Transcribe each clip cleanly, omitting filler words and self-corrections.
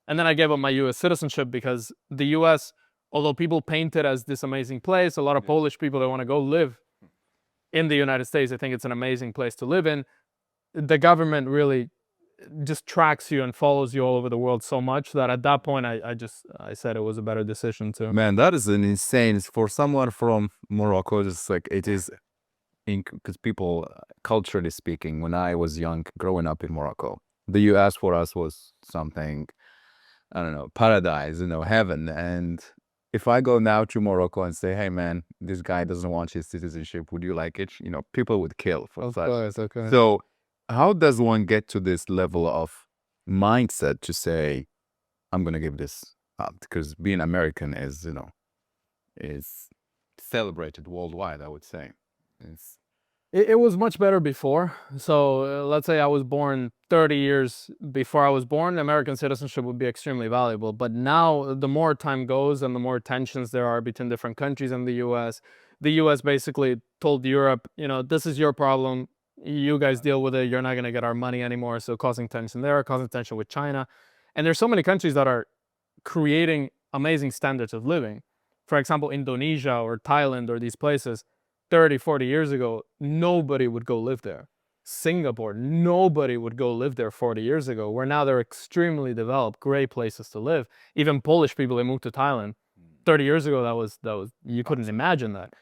And then I gave up my US citizenship because the US, although people paint it as this amazing place, a lot of Polish people that want to go live in the United States, I think it's an amazing place to live in. The government really just tracks you and follows you all over the world so much that at that point I said it was a better decision to. Man, that is an insane for someone from Morocco. Just like it is, because people, culturally speaking, when I was young, growing up in Morocco, the U.S. for us was something, I don't know, paradise, heaven. And if I go now to Morocco and say, "Hey, man, this guy doesn't want his citizenship. Would you like it?" People would kill for Of that. course, okay. So, how does one get to this level of mindset to say, "I'm gonna give this up"? Because being American is, is celebrated worldwide, I would say. It's It was much better before. So let's say I was born 30 years before I was born, American citizenship would be extremely valuable. But now, the more time goes and the more tensions there are between different countries and the US basically told Europe, this is your problem. You guys deal with it. You're not going to get our money anymore. So causing tension there, causing tension with China. And there's so many countries that are creating amazing standards of living. For example, Indonesia or Thailand or these places, 30, 40 years ago, nobody would go live there. Singapore, nobody would go live there 40 years ago, where now they're extremely developed, great places to live. Even Polish people, they moved to Thailand. 30 years ago, that was you couldn't imagine that.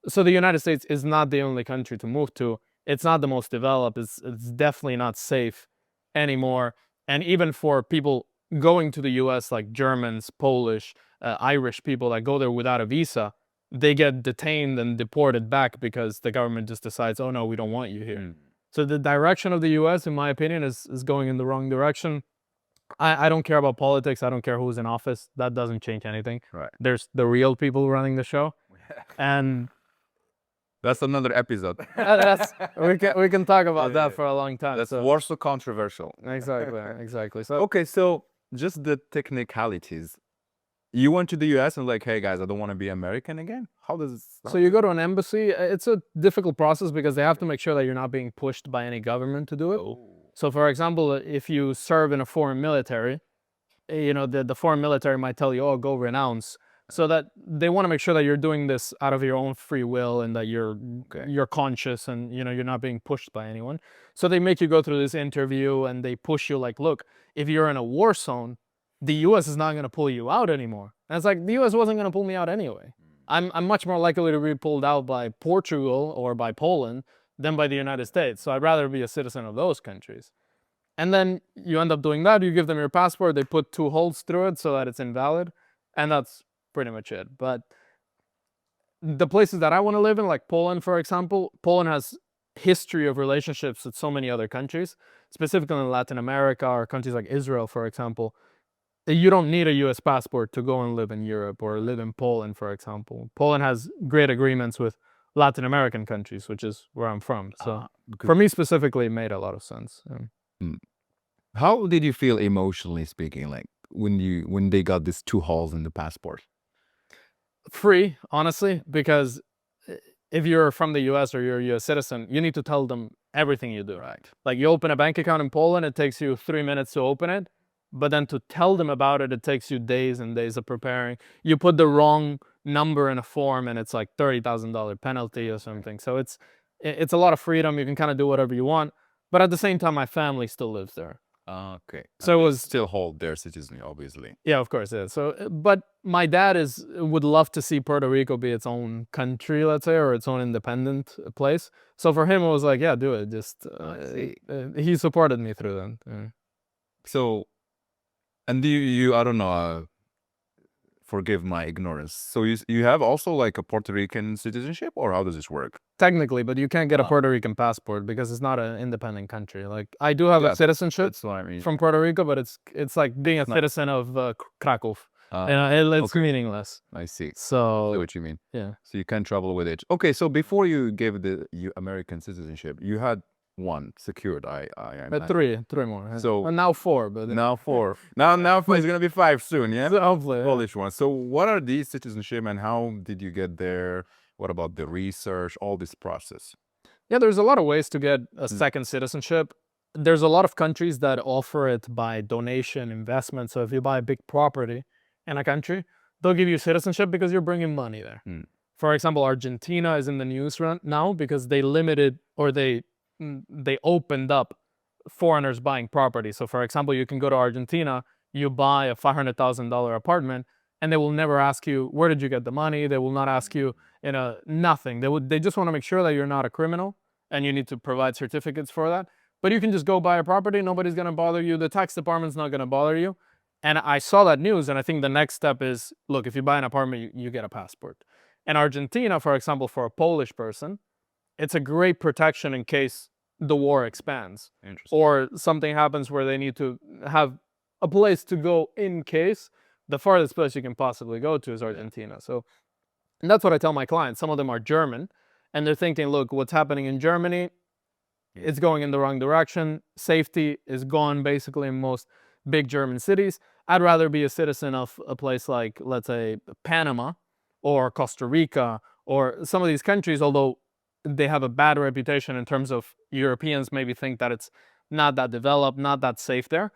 So the United States is not the only country to move to. It's not the most developed. It's definitely not safe anymore. And even for people going to the US, like Germans, Polish, Irish people that go there without a visa, they get detained and deported back because the government just decides, oh no, we don't want you here. So the direction of the US, in my opinion, is going in the wrong direction. I don't care about politics. I don't care who's in office. That doesn't change anything. right. There's the real people running the show. And That's another episode. we can talk about that for a long time. That's So Warsaw Controversial. exactly. So Okay, so just the technicalities. You went to the US and like, "Hey guys, I don't want to be American again." How does it start? So you go to an embassy. It's a difficult process because they have to make sure that you're not being pushed by any government to do it. So, for example, if you serve in a foreign military, the foreign military might tell you, "Oh, go renounce." So that they want to make sure that you're doing this out of your own free will and that you're conscious and you're not being pushed by anyone. So they make you go through this interview and they push you like, look, if you're in a war zone, the U.S. is not going to pull you out anymore. And it's like the U.S. wasn't going to pull me out anyway. I'm much more likely to be pulled out by Portugal or by Poland than by the United States. So I'd rather be a citizen of those countries. And then you end up doing that. You give them your passport. They put 2 holes through it so that it's invalid. And that's pretty much it. But the places that I want to live in, like Poland, for example, Poland has history of relationships with so many other countries, specifically in Latin America or countries like Israel, for example. You don't need a US passport to go and live in Europe or live in Poland, for example. Poland has great agreements with Latin American countries, which is where I'm from. So for me specifically, it made a lot of sense. How did you feel emotionally speaking, like when they got these 2 holes in the passport? Free, honestly, because if you're from the US or you're a US citizen, you need to tell them everything you do. Right. Like you open a bank account in Poland, it takes you 3 minutes to open it. But then to tell them about it, it takes you days and days of preparing. You put the wrong number in a form and it's like $30,000 penalty or something. So it's a lot of freedom. You can kind of do whatever you want. But at the same time, my family still lives there. Okay. So it was still hold their citizenry, obviously. Yeah, of course, yeah. So, but my dad would love to see Puerto Rico be its own country, let's say, or its own independent place. So for him, it was like, yeah, do it. Just he supported me through that. Yeah. So, and do you I don't know, forgive my ignorance. So you have also like a Puerto Rican citizenship, or how does this work? Technically, but you can't get a Puerto Rican passport because it's not an independent country. Like I do have a citizenship That's what I mean. from Puerto Rico, but it's like being a citizen of Krakow. It's meaningless. I see. I see So what you mean. yeah. So you can travel with it. Okay, so before you gave the American citizenship, you had one secured. I Three more. So well, now 4, but now 4. Now it's gonna be 5 soon. Yeah. so hopefully. Polish one. So what are these citizenship and how did you get there? What about the research? All this process. Yeah, there's a lot of ways to get a second citizenship. there's a lot of countries that offer it by donation, investment. So if you buy a big property in a country, they'll give you citizenship because you're bringing money there. For example, Argentina is in the news now because they limited, or they opened up foreigners buying property. So for example, you can go to Argentina, you buy a $500,000 apartment, and they will never ask you, where did you get the money? They will not ask you, nothing. They just want to make sure that you're not a criminal, and you need to provide certificates for that. But you can just go buy a property, nobody's going to bother you, the tax department's not going to bother you. And I saw that news, and I think the next step is, look, if you buy an apartment, you get a passport. And Argentina, for example, for a Polish person, it's a great protection in case the war expands or something happens where they need to have a place to go in case. The farthest place you can possibly go to is Argentina. So, and that's what I tell my clients. Some of them are German, and they're thinking, look, what's happening in Germany, it's going in the wrong direction. Safety is gone basically in most big German cities. I'd rather be a citizen of a place like, let's say, Panama or Costa Rica or some of these countries, although they have a bad reputation in terms of Europeans maybe think that it's not that developed, not that safe there.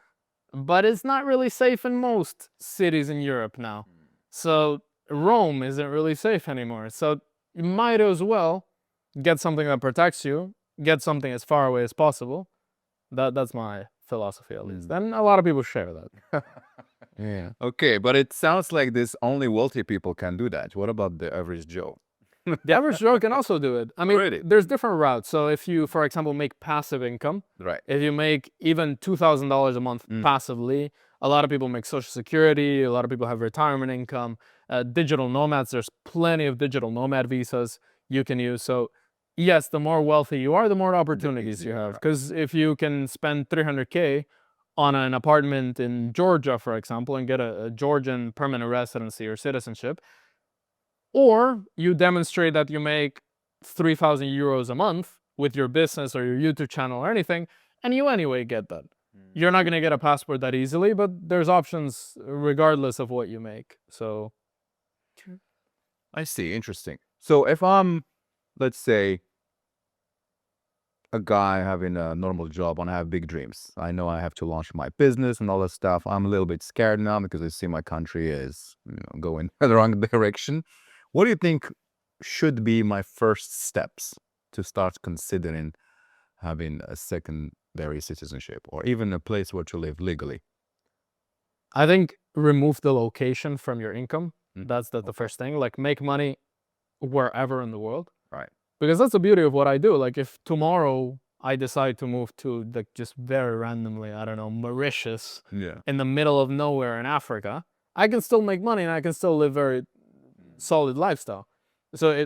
But it's not really safe in most cities in Europe now. So Rome isn't really safe anymore. So you might as well get something that protects you, get something as far away as possible. That's my philosophy, at least. And a lot of people share that. Yeah. Okay, but it sounds like this only wealthy people can do that. What about the average Joe? The average Joe can also do it. I mean, Really? there's different routes. So if you, for example, make passive income, Right. if you make even $2,000 a month passively, a lot of people make Social Security, a lot of people have retirement income, digital nomads, there's plenty of digital nomad visas you can use. So yes, the more wealthy you are, the more opportunities you have. Because if you can spend $300K on an apartment in Georgia, for example, and get a Georgian permanent residency or citizenship, or you demonstrate that you make 3,000 euros a month with your business or your YouTube channel or anything, and you anyway get that. You're not going to get a passport that easily, but there's options regardless of what you make. So I see. Interesting. So if I'm, let's say, a guy having a normal job and I have big dreams, I know I have to launch my business and all that stuff. I'm a little bit scared now because I see my country is going the wrong direction. What do you think should be my first steps to start considering having a secondary citizenship or even a place where to live legally? I think remove the location from your income. That's the first thing. Like, make money wherever in the world. Right. Because that's the beauty of what I do. Like, if tomorrow I decide to move to, like, just very randomly, I don't know, Mauritius, in the middle of nowhere in Africa, I can still make money and I can still live very solid lifestyle. So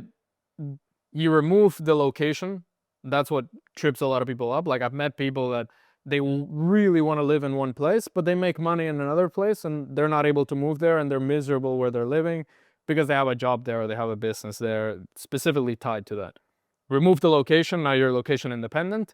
you remove the location. That's what trips a lot of people up. Like, I've met people that they really want to live in one place, but they make money in another place and they're not able to move there, and they're miserable where they're living because they have a job there or they have a business there specifically tied to that. Remove the location. Now you're location independent,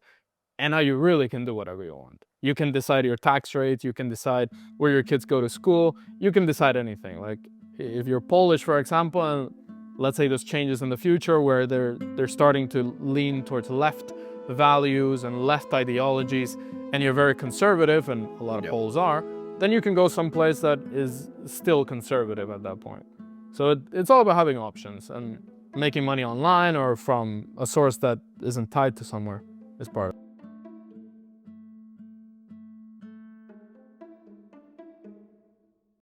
and now you really can do whatever you want. You can decide your tax rate, you can decide where your kids go to school, you can decide anything. Like, if you're Polish, for example, and let's say there's changes in the future where they're starting to lean towards left values and left ideologies, and you're very conservative, and a lot of Poles are, then you can go someplace that is still conservative at that point. So it's all about having options, and making money online or from a source that isn't tied to somewhere is part of it.